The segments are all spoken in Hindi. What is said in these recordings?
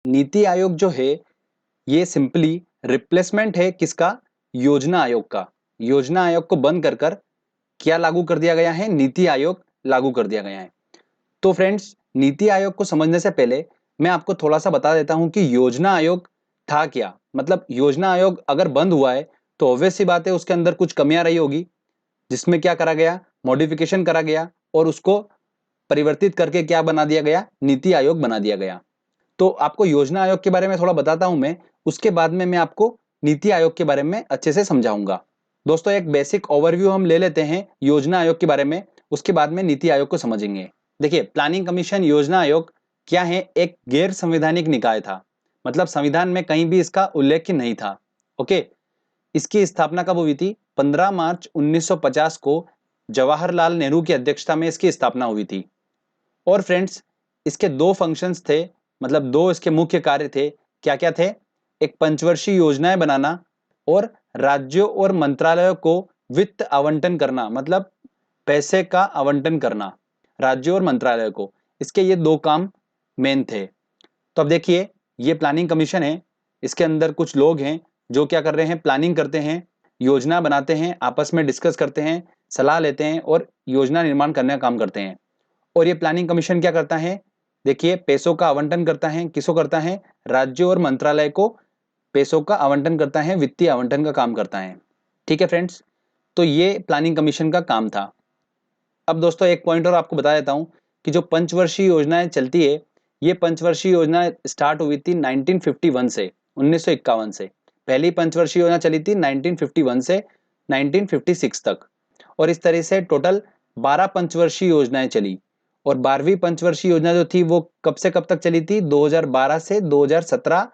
नीति आयोग जो है ये सिंपली रिप्लेसमेंट है किसका? योजना आयोग का। योजना आयोग को बंद कर कर क्या लागू कर दिया गया है? नीति आयोग लागू कर दिया गया है। तो फ्रेंड्स, नीति आयोग को समझने से पहले मैं आपको थोड़ा सा बता देता हूं कि योजना आयोग था क्या। मतलब योजना आयोग अगर बंद हुआ है तो ऑब्वियस सी बात है उसके अंदर कुछ कमियां रही होगी, जिसमें क्या करा गया? मॉडिफिकेशन करा गया और उसको परिवर्तित करके क्या बना दिया गया? नीति आयोग बना दिया गया। तो आपको योजना आयोग के बारे में थोड़ा बताता हूं मैं, उसके बाद में मैं आपको नीति आयोग के बारे में अच्छे से समझाऊंगा। दोस्तों, एक बेसिक ओवरव्यू हम ले लेते हैं योजना आयोग के बारे में, उसके बाद में नीति आयोग को समझेंगे। देखिए, प्लानिंग कमीशन योजना आयोग क्या है? एक गैर संवैधानिक निकाय था। मतलब संविधान में कहीं भी इसका उल्लेख नहीं था। ओके, इसकी स्थापना कब हुई थी? 15 मार्च 1950 को जवाहरलाल नेहरू की अध्यक्षता में इसकी स्थापना हुई थी। और फ्रेंड्स, इसके दो फंक्शंस थे, मतलब दो इसके मुख्य कार्य थे। क्या क्या थे? एक पंचवर्षीय योजनाएं बनाना और राज्यों और मंत्रालयों को वित्त आवंटन करना, मतलब पैसे का आवंटन करना राज्यों और मंत्रालयों को। इसके ये दो काम मेन थे। तो अब देखिए, ये प्लानिंग कमीशन है, इसके अंदर कुछ लोग हैं जो क्या कर रहे हैं? प्लानिंग करते हैं, योजना बनाते हैं, आपस में डिस्कस करते हैं, सलाह लेते हैं और योजना निर्माण करने का काम करते हैं। और ये प्लानिंग कमीशन क्या करता है? देखिए, पैसों का आवंटन करता है। किसको करता है? राज्यों और मंत्रालय को पैसों का आवंटन करता है, वित्तीय आवंटन का काम करता है। ठीक है फ्रेंड्स, तो ये प्लानिंग कमीशन का काम था। अब दोस्तों, एक पॉइंट और आपको बता देता हूं कि जो पंचवर्षीय योजनाएं चलती है, ये पंचवर्षीय योजना स्टार्ट हुई थी 1951 से, 1951 से। पहली पंचवर्षीय योजना चली थी 1951 से 1956 तक। और इस तरह से टोटल 12 पंचवर्षीय योजनाएं चली। और 12वीं पंचवर्षीय योजना जो थी वो कब से कब तक चली थी? 2012 से 2017,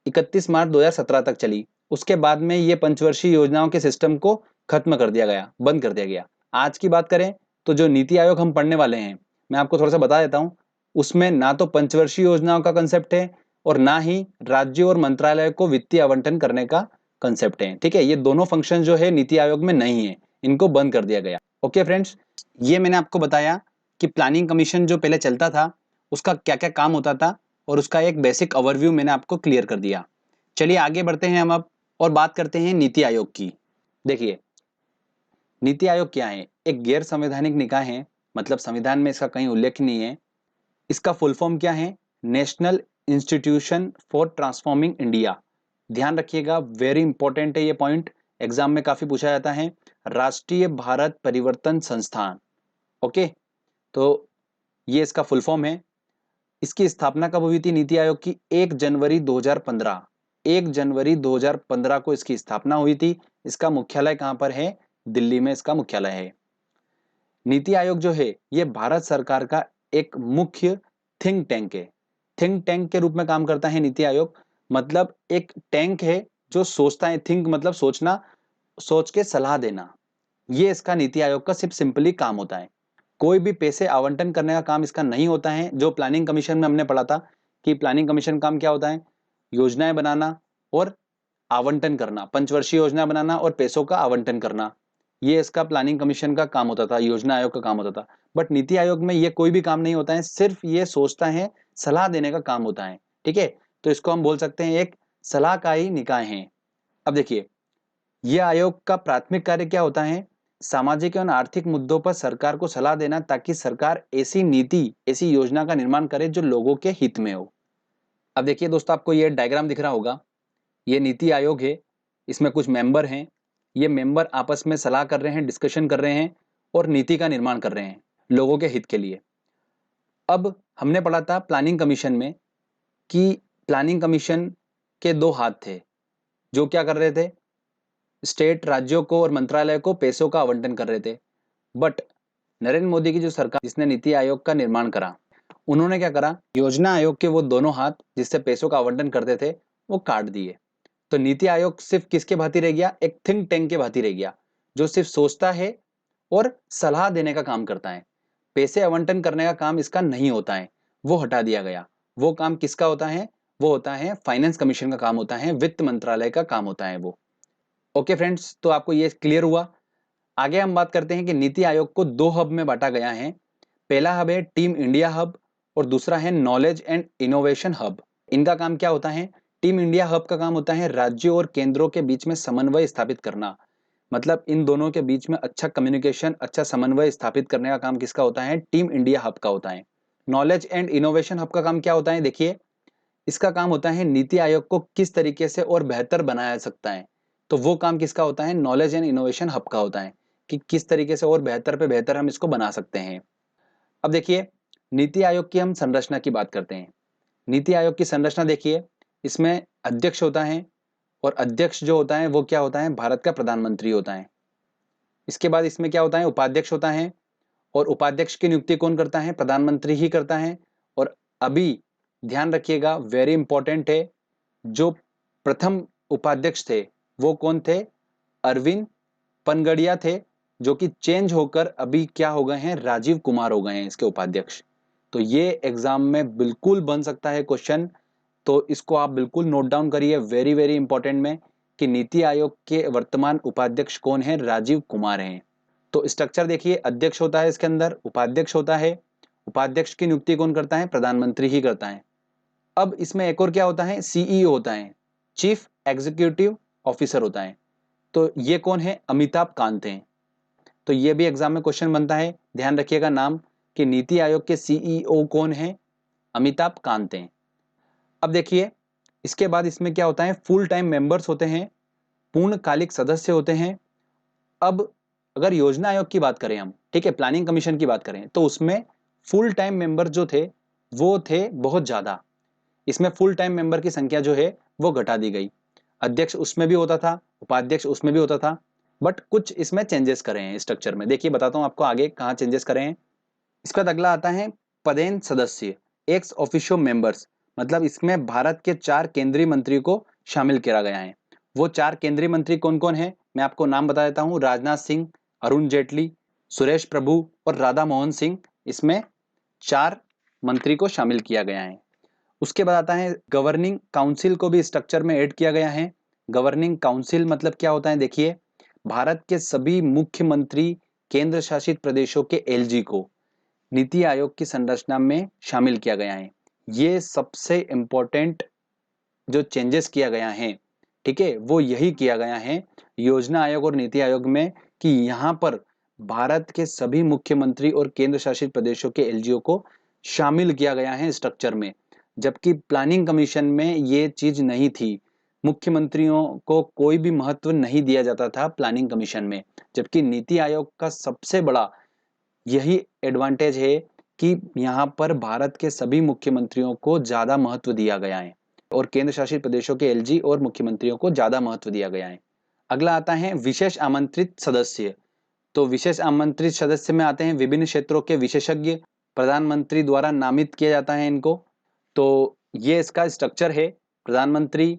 31 मार्च 2017 तक चली। उसके बाद में ये पंचवर्षीय योजनाओं के सिस्टम को खत्म कर दिया गया, बंद कर दिया गया। आज की बात करें तो जो नीति आयोग हम पढ़ने वाले हैं, मैं आपको थोड़ा सा बता देता हूं, उसमें ना तो पंचवर्षीय योजनाओं का कंसेप्ट है और ना ही राज्यों और मंत्रालय को वित्तीय आवंटन करने का कंसेप्ट है। ठीक है, ये दोनों फंक्शन जो है नीति आयोग में नहीं है, इनको बंद कर दिया गया। ओके फ्रेंड्स, ये मैंने आपको बताया कि प्लानिंग कमीशन जो पहले चलता था उसका क्या क्या काम होता था और उसका एक बेसिक ओवरव्यू मैंने आपको क्लियर कर दिया। चलिए आगे बढ़ते हैं हम अब और बात करते हैं नीति आयोग की। देखिए, नीति आयोग क्या है? एक गैर संवैधानिक निकाय है, मतलब संविधान में इसका कहीं उल्लेख नहीं है। इसका फुल फॉर्म क्या है? National institution for transforming India. ध्यान रखिएगा, वेरी इंपॉर्टेंट है ये पॉइंट, एग्जाम में काफी पूछा जाता है। राष्ट्रीय भारत परिवर्तन संस्थान। ओके, तो ये इसका फुल फॉर्म है। इसकी स्थापना कब हुई थी नीति आयोग की? 1 जनवरी 2015। 1 जनवरी 2015 को इसकी स्थापना हुई थी। इसका मुख्यालय कहां पर है? दिल्ली में इसका मुख्यालय है। नीति आयोग जो है ये भारत सरकार का एक मुख्य थिंक टैंक है। थिंक टैंक के रूप में काम करता है नीति आयोग। मतलब एक टैंक है जो सोचता है, थिंक मतलब सोचना, सोच के सलाह देना। ये इसका नीति आयोग का सिर्फ सिंपली काम होता है। कोई भी पैसे आवंटन करने का काम इसका नहीं होता है। जो प्लानिंग कमीशन में हमने पढ़ा था कि प्लानिंग कमीशन काम क्या होता है? योजनाएं बनाना और आवंटन करना, पंचवर्षीय योजना बनाना और पैसों का आवंटन करना, ये इसका प्लानिंग कमीशन का काम होता था, योजना आयोग का काम होता था। बट नीति आयोग में ये कोई भी काम नहीं होता है, सिर्फ ये सोचता है, सलाह देने का काम होता है। ठीक है, तो इसको हम बोल सकते हैं एक सलाहकारी निकाय है। अब देखिए, यह आयोग का प्राथमिक कार्य क्या होता है? सामाजिक एवं आर्थिक मुद्दों पर सरकार को सलाह देना, ताकि सरकार ऐसी नीति, ऐसी योजना का निर्माण करे जो लोगों के हित में हो। अब देखिए दोस्तों, आपको ये डायग्राम दिख रहा होगा, ये नीति आयोग है, इसमें कुछ मेंबर हैं। ये मेंबर आपस में सलाह कर रहे हैं, डिस्कशन कर रहे हैं और नीति का निर्माण कर रहे हैं लोगों के हित के लिए। अब हमने पढ़ा था प्लानिंग कमीशन में कि प्लानिंग कमीशन के दो हाथ थे जो क्या कर रहे थे? स्टेट, राज्यों को और मंत्रालय को पैसों का आवंटन कर रहे थे। बट नरेंद्र मोदी की जो सरकार, जिसने नीति आयोग का निर्माण करा, उन्होंने क्या करा? योजना आयोग के वो दोनों हाथ जिससे पैसों का आवंटन करते थे वो काट दिए। तो नीति आयोग सिर्फ किसके भांति रह गया? एक थिंक टैंक के भांति रह गया, जो सिर्फ सोचता है और सलाह देने का काम करता है। पैसे आवंटन करने का काम इसका नहीं होता है, वो हटा दिया गया। वो काम किसका होता है? वो होता है फाइनेंस कमीशन का काम होता है, वित्त मंत्रालय का काम होता है वो। ओके फ्रेंड्स, तो आपको ये क्लियर हुआ। आगे हम बात करते हैं कि नीति आयोग को दो हब में बांटा गया है। पहला हब है टीम इंडिया हब और दूसरा है नॉलेज एंड इनोवेशन हब। इनका काम क्या होता है? टीम इंडिया हब का काम होता है राज्यों और केंद्रों के बीच में समन्वय स्थापित करना। मतलब इन दोनों के बीच में अच्छा कम्युनिकेशन, अच्छा समन्वय स्थापित करने का काम किसका होता है? टीम इंडिया हब का होता है। नॉलेज एंड इनोवेशन हब का काम क्या होता है? देखिए, इसका काम होता है नीति आयोग को किस तरीके से और बेहतर बनाया सकता है। तो वो काम किसका होता है? नॉलेज एंड इनोवेशन हब का होता है कि किस तरीके से और बेहतर पे बेहतर हम इसको बना सकते हैं। अब देखिए, नीति आयोग की हम संरचना की बात करते हैं। नीति आयोग की संरचना देखिए, इसमें अध्यक्ष होता है और अध्यक्ष जो होता है वो क्या होता है? भारत का प्रधानमंत्री होता है। इसके बाद इसमें क्या होता है? उपाध्यक्ष होता है और उपाध्यक्ष की नियुक्ति कौन करता है? प्रधानमंत्री ही करता है। और अभी ध्यान रखिएगा, वेरी इंपॉर्टेंट है, जो प्रथम उपाध्यक्ष थे वो कौन थे? अरविंद पनगड़िया थे, जो कि चेंज होकर अभी क्या हो गए हैं? राजीव कुमार हो गए हैं इसके उपाध्यक्ष। तो ये एग्जाम में बिल्कुल बन सकता है क्वेश्चन, तो इसको आप बिल्कुल नोट डाउन करिए, वेरी वेरी इंपॉर्टेंट में, कि नीति आयोग के वर्तमान उपाध्यक्ष कौन है? राजीव कुमार हैं। तो स्ट्रक्चर देखिए, अध्यक्ष होता है इसके अंदर, उपाध्यक्ष होता है, उपाध्यक्ष की नियुक्ति कौन करता है? प्रधानमंत्री ही करता है। अब इसमें एक और क्या होता है? सीईओ होता है, चीफ एग्जीक्यूटिव ऑफिसर होता है। तो ये कौन है? अमिताभ कांत हैं। तो ये भी एग्जाम में क्वेश्चन बनता है, ध्यान रखिएगा नाम, कि नीति आयोग के सीईओ कौन है? अमिताभ कांत हैं। अब देखिए, इसके बाद इसमें क्या होता है? फुल टाइम मेंबर्स होते हैं, पूर्णकालिक सदस्य होते हैं। अब अगर योजना आयोग की बात करें हम, ठीक है, प्लानिंग कमीशन की बात करें, तो उसमें फुल टाइम मेंबर जो थे वो थे बहुत ज्यादा। इसमें फुल टाइम मेंबर की संख्या जो है वो घटा दी गई। अध्यक्ष उसमें भी होता था, उपाध्यक्ष उसमें भी होता था, बट कुछ इसमें चेंजेस करे हैं स्ट्रक्चर में। देखिए बताता हूं आपको आगे कहाँ चेंजेस करे हैं। इसके बाद अगला आता है पदेन सदस्य, एक्स ऑफिशियो मेंबर्स। मतलब इसमें भारत के 4 केंद्रीय मंत्री को शामिल किया गया है। वो 4 केंद्रीय मंत्री कौन कौन है? मैं आपको नाम बता देता हूं, राजनाथ सिंह, अरुण जेटली, सुरेश प्रभु और राधा मोहन सिंह। इसमें 4 मंत्री को शामिल किया गया है। उसके बाद आता है गवर्निंग काउंसिल को भी स्ट्रक्चर में ऐड किया गया है। गवर्निंग काउंसिल मतलब क्या होता है? देखिए, भारत के सभी मुख्यमंत्री, केंद्र शासित प्रदेशों के एलजी को नीति आयोग की संरचना में शामिल किया गया है। ये सबसे इंपॉर्टेंट जो चेंजेस किया गया है, ठीक है, वो यही किया गया है योजना आयोग और नीति आयोग में, कि यहाँ पर भारत के सभी मुख्यमंत्री और केंद्र शासित प्रदेशों के एलजीओ को शामिल किया गया है स्ट्रक्चर में। जबकि प्लानिंग कमीशन में ये चीज नहीं थी, मुख्यमंत्रियों को कोई भी महत्व नहीं दिया जाता था प्लानिंग कमीशन में। जबकि नीति आयोग का सबसे बड़ा यही एडवांटेज है कि यहाँ पर भारत के सभी मुख्यमंत्रियों को ज्यादा महत्व दिया गया है और केंद्र शासित प्रदेशों के एलजी और मुख्यमंत्रियों को ज्यादा महत्व दिया गया है। अगला आता है विशेष आमंत्रित सदस्य। तो विशेष आमंत्रित सदस्य में आते हैं विभिन्न क्षेत्रों के विशेषज्ञ, प्रधानमंत्री द्वारा नामित किया जाता है इनको। तो ये इसका स्ट्रक्चर है। प्रधानमंत्री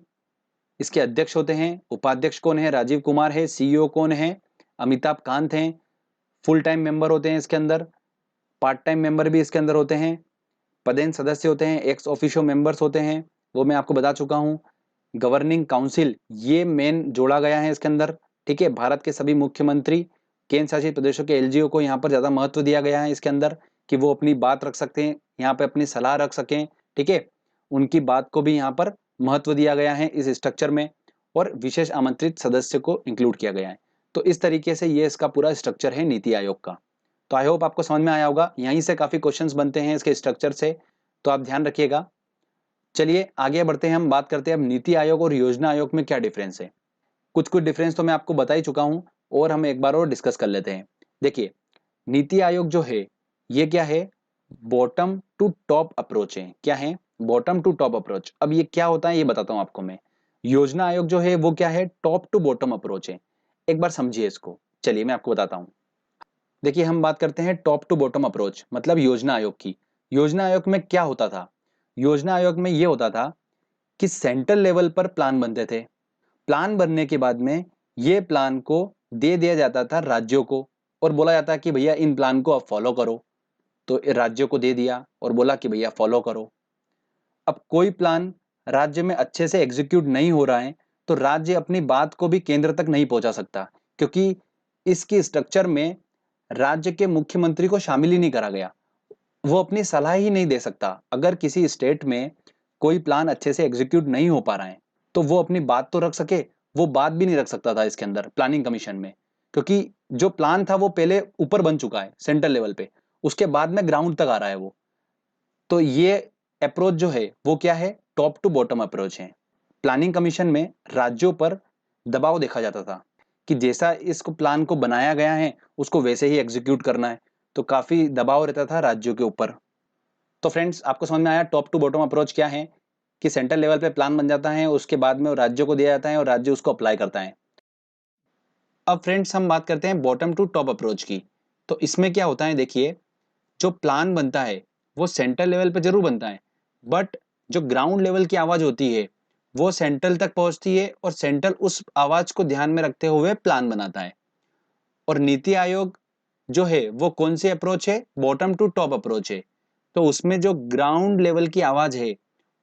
इसके अध्यक्ष होते हैं, उपाध्यक्ष कौन है? राजीव कुमार है, सीईओ कौन है? अमिताभ कांत हैं, फुल टाइम मेंबर होते हैं इसके अंदर, पार्ट टाइम मेंबर भी इसके अंदर होते हैं, पदेन सदस्य होते हैं, एक्स ऑफिशियो मेंबर्स होते हैं, वो मैं आपको बता चुका हूं। गवर्निंग काउंसिल ये मेन जोड़ा गया है इसके अंदर, ठीक है, भारत के सभी मुख्यमंत्री, केंद्र शासित प्रदेशों के एलजीओ को यहाँ पर ज्यादा महत्व दिया गया है इसके अंदर, कि वो अपनी बात रख सकते हैं, यहाँ पे अपनी सलाह रख सकें, ठीक है, उनकी बात को भी यहाँ पर महत्व दिया गया है इस स्ट्रक्चर में। और विशेष आमंत्रित सदस्य को इंक्लूड किया गया है। तो इस तरीके से ये इसका पूरा स्ट्रक्चर है नीति आयोग का। तो आई होप आपको समझ में आया होगा, यहीं से काफी क्वेश्चंस बनते हैं इसके स्ट्रक्चर से, तो आप ध्यान रखिएगा। चलिए आगे बढ़ते हैं, हम बात करते हैं अब नीति आयोग और योजना आयोग में क्या डिफरेंस है। कुछ कुछ डिफरेंस तो मैं आपको बता ही चुका हूं, और हम एक बार और डिस्कस कर लेते हैं। देखिए, नीति आयोग जो है ये क्या है? बॉटम टू टॉप अप्रोच है। क्या है? Bottom to top approach. अब ये क्या होता है ये बताता हूं आपको मैं। योजना आयोग जो है वो क्या है? टॉप टू बॉटम अप्रोच है। एक बार समझिए इसको, चलिए मैं आपको बताता हूं। देखिए, हम बात करते हैं टॉप टू बॉटम अप्रोच मतलब योजना आयोग की। योजना आयोग में क्या होता था? योजना आयोग में ये होता था कि सेंट्रल लेवल पर प्लान बनते थे। प्लान बनने के बाद में ये प्लान को दे दिया जाता था राज्यों को, और बोला जाता कि भैया इन प्लान को आप फॉलो करो। तो राज्यों को दे दिया और बोला कि भैया फॉलो करो। अब कोई प्लान राज्य में अच्छे से एग्जीक्यूट नहीं हो रहा है, तो राज्य अपनी बात को भी केंद्र तक नहीं पहुंचा सकता, क्योंकि इसकी स्ट्रक्चर में राज्य के मुख्यमंत्री को शामिल ही नहीं करा गया। वो अपनी सलाह ही नहीं दे सकता। अगर किसी स्टेट में कोई प्लान अच्छे से एग्जीक्यूट नहीं हो पा रहा है तो वो अपनी बात तो रख सके, वो बात भी नहीं रख सकता था इसके अंदर प्लानिंग कमीशन में, क्योंकि जो प्लान था वो पहले ऊपर बन चुका है सेंट्रल लेवल पे, उसके बाद में ग्राउंड तक आ रहा है वो। तो ये अप्रोच जो है वो क्या है, टॉप टू बॉटम अप्रोच है। प्लानिंग कमीशन में राज्यों पर दबाव देखा जाता था कि जैसा इसको प्लान को बनाया गया है उसको वैसे ही एग्जीक्यूट करना है, तो काफी दबाव रहता था राज्यों के ऊपर। तो फ्रेंड्स आपको समझ में आया टॉप टू बॉटम अप्रोच क्या है, कि सेंट्रल लेवल पे प्लान बन जाता है, उसके बाद में राज्यों को दिया जाता है और राज्य उसको अप्लाई करता है। अब फ्रेंड्स हम बात करते हैं बॉटम टू टॉप अप्रोच की। तो इसमें क्या होता है, देखिए जो प्लान बनता है वो सेंट्रल लेवल पे जरूर बनता है, बट जो ग्राउंड लेवल की आवाज होती है वो सेंट्रल तक पहुंचती है और सेंट्रल उस आवाज को ध्यान में रखते हुए प्लान बनाता है। और नीति आयोग जो है वो कौन सी अप्रोच है, बॉटम टू टॉप अप्रोच है। तो उसमें जो ग्राउंड लेवल की आवाज है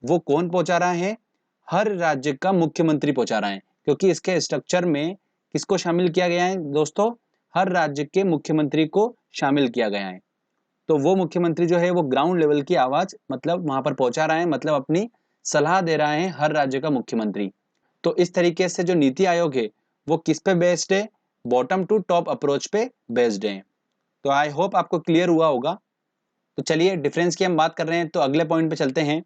वो कौन पहुंचा रहा है, हर राज्य का मुख्यमंत्री पहुंचा रहा है, क्योंकि इसके स्ट्रक्चर में किसको शामिल किया गया है दोस्तों, हर राज्य के मुख्यमंत्री को शामिल किया गया है। तो वो मुख्यमंत्री जो है वो ग्राउंड लेवल की आवाज मतलब वहां पर पहुंचा रहा है, मतलब अपनी सलाह दे रहा है हर राज्य का मुख्यमंत्री। तो इस तरीके से जो नीति आयोग है वो किस पे बेस्ड है, बॉटम टू टॉप अप्रोच पे बेस्ड है। तो आई होप आपको क्लियर हुआ होगा। तो चलिए डिफरेंस की हम बात कर रहे हैं तो अगले पॉइंट पे चलते हैं।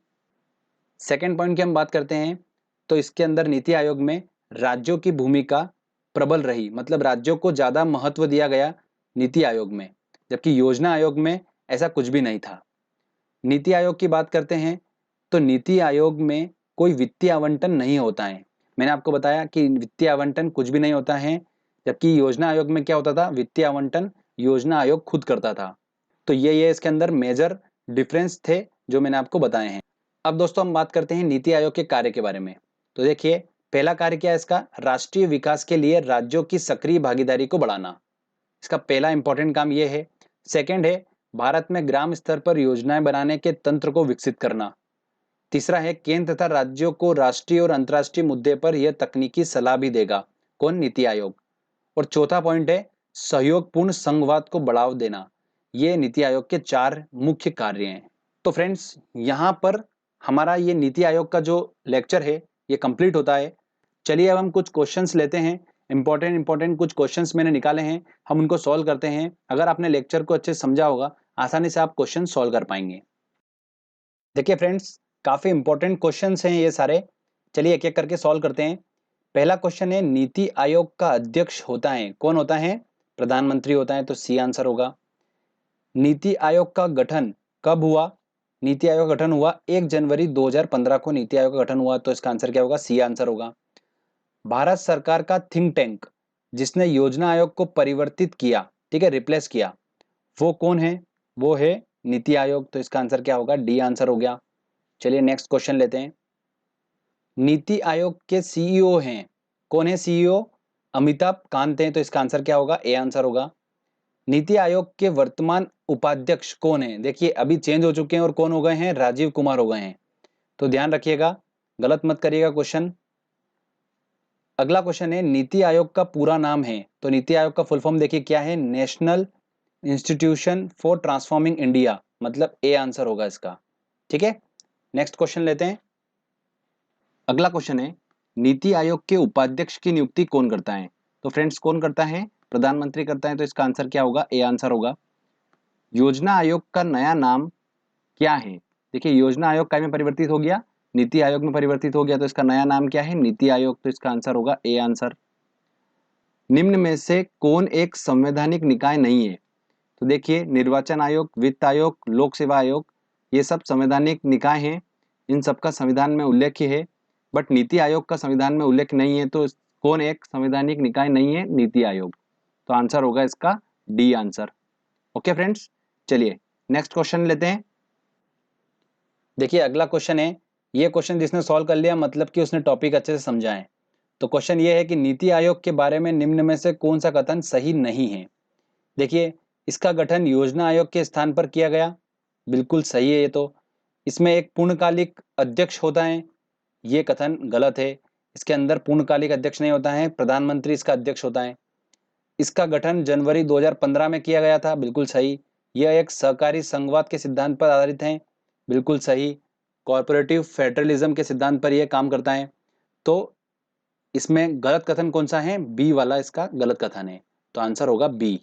सेकेंड पॉइंट की हम बात करते हैं तो इसके अंदर नीति आयोग में राज्यों की भूमिका प्रबल रही, मतलब राज्यों को ज्यादा महत्व दिया गया नीति आयोग में, जबकि योजना आयोग में ऐसा कुछ भी नहीं था। नीति आयोग की बात करते हैं तो नीति आयोग में कोई वित्तीय आवंटन नहीं होता है। मैंने आपको बताया कि वित्तीय आवंटन कुछ भी नहीं होता है, जबकि योजना आयोग में क्या होता था, वित्तीय आवंटन योजना आयोग खुद करता था। तो ये इसके अंदर मेजर डिफरेंस थे जो मैंने आपको बताए हैं। अब दोस्तों हम बात करते हैं नीति आयोग के कार्य के बारे में। तो देखिए पहला कार्य क्या है इसका, राष्ट्रीय विकास के लिए राज्यों की सक्रिय भागीदारी को बढ़ाना, इसका पहला इंपॉर्टेंट काम ये है। सेकंड है भारत में ग्राम स्तर पर योजनाएं बनाने के तंत्र को विकसित करना। तीसरा है केंद्र तथा राज्यों को राष्ट्रीय और अंतर्राष्ट्रीय मुद्दे पर यह तकनीकी सलाह भी देगा, कौन, नीति आयोग। और चौथा पॉइंट है सहयोगपूर्ण संघवाद को बढ़ावा देना। ये नीति आयोग के 4 मुख्य कार्य हैं। तो फ्रेंड्स यहाँ पर हमारा ये नीति आयोग का जो लेक्चर है ये कंप्लीट होता है। चलिए अब हम कुछ क्वेश्चंस लेते हैं, इंपॉर्टेंट कुछ क्वेश्चंस मैंने निकाले हैं, हम उनको सॉल्व करते हैं। अगर आपने लेक्चर को अच्छे से समझा होगा आसानी से आप क्वेश्चन सॉल्व कर पाएंगे। देखिए फ्रेंड्स काफी इंपॉर्टेंट क्वेश्चंस हैं ये सारे, चलिए एक एक करके सॉल्व करते हैं। पहला क्वेश्चन है नीति आयोग का अध्यक्ष होता है, कौन होता है, प्रधानमंत्री होता है, तो सी आंसर होगा। नीति आयोग का गठन कब हुआ, नीति आयोग का गठन हुआ 1 जनवरी 2015 को नीति आयोग का गठन हुआ, तो इसका आंसर क्या होगा, सी आंसर होगा। भारत सरकार का थिंक टैंक जिसने योजना आयोग को परिवर्तित किया, ठीक है, रिप्लेस किया, वो कौन है, वो है नीति आयोग, तो इसका आंसर क्या होगा, डी आंसर हो गया। चलिए नेक्स्ट क्वेश्चन लेते हैं। नीति आयोग के सीईओ हैं, कौन है सीईओ, अमिताभ कांत हैं, तो इसका आंसर क्या होगा, ए आंसर होगा। नीति आयोग के वर्तमान उपाध्यक्ष कौन है, देखिए अभी चेंज हो चुके हैं और कौन हो गए हैं, राजीव कुमार हो गए हैं, तो ध्यान रखिएगा, गलत मत करिएगा क्वेश्चन। अगला क्वेश्चन है नीति आयोग का पूरा नाम है, तो नीति आयोग का फुल फॉर्म देखिए क्या है, national institution for transforming India, मतलब ए आंसर होगा इसका, ठीक है। नेक्स्ट क्वेश्चन लेते हैं। अगला क्वेश्चन है नीति आयोग के उपाध्यक्ष की नियुक्ति कौन करता है, तो फ्रेंड्स कौन करता है, प्रधानमंत्री करता है, तो इसका आंसर क्या होगा, ए आंसर होगा। योजना आयोग का नया नाम क्या है, देखिए योजना आयोग काय में परिवर्तित हो गया, नीति आयोग में परिवर्तित हो गया, तो इसका नया नाम क्या है, नीति आयोग, तो इसका आंसर होगा ए आंसर। निम्न में से कौन एक संवैधानिक निकाय नहीं है, तो देखिए निर्वाचन आयोग, वित्त आयोग, लोक सेवा आयोग, ये सब संवैधानिक निकाय हैं, इन सबका संविधान में उल्लेख है, बट नीति आयोग का संविधान में उल्लेख नहीं है, तो कौन एक संवैधानिक निकाय नहीं है, नीति आयोग, तो आंसर होगा इसका डी आंसर। ओके फ्रेंड्स, चलिए नेक्स्ट क्वेश्चन लेते हैं। देखिए अगला क्वेश्चन है, ये क्वेश्चन जिसने सॉल्व कर लिया मतलब कि उसने टॉपिक अच्छे से समझा है। तो क्वेश्चन ये है कि नीति आयोग के बारे में निम्न में से कौन सा कथन सही नहीं है। देखिए इसका गठन योजना आयोग के स्थान पर किया गया, बिल्कुल सही है ये तो। इसमें एक पूर्णकालिक अध्यक्ष होता है, ये कथन गलत है, इसके अंदर पूर्णकालिक अध्यक्ष नहीं होता है, प्रधानमंत्री इसका अध्यक्ष होता है। इसका गठन जनवरी 2015 में किया गया था, बिल्कुल सही। यह एक सहकारी संघवाद के सिद्धांत पर आधारित है, बिल्कुल सही। कॉर्पोरेटिव फेडरलिज्म के सिद्धांत पर यह काम करता है। तो इसमें गलत कथन कौन सा है? बी वाला इसका गलत कथन है, तो आंसर होगा बी।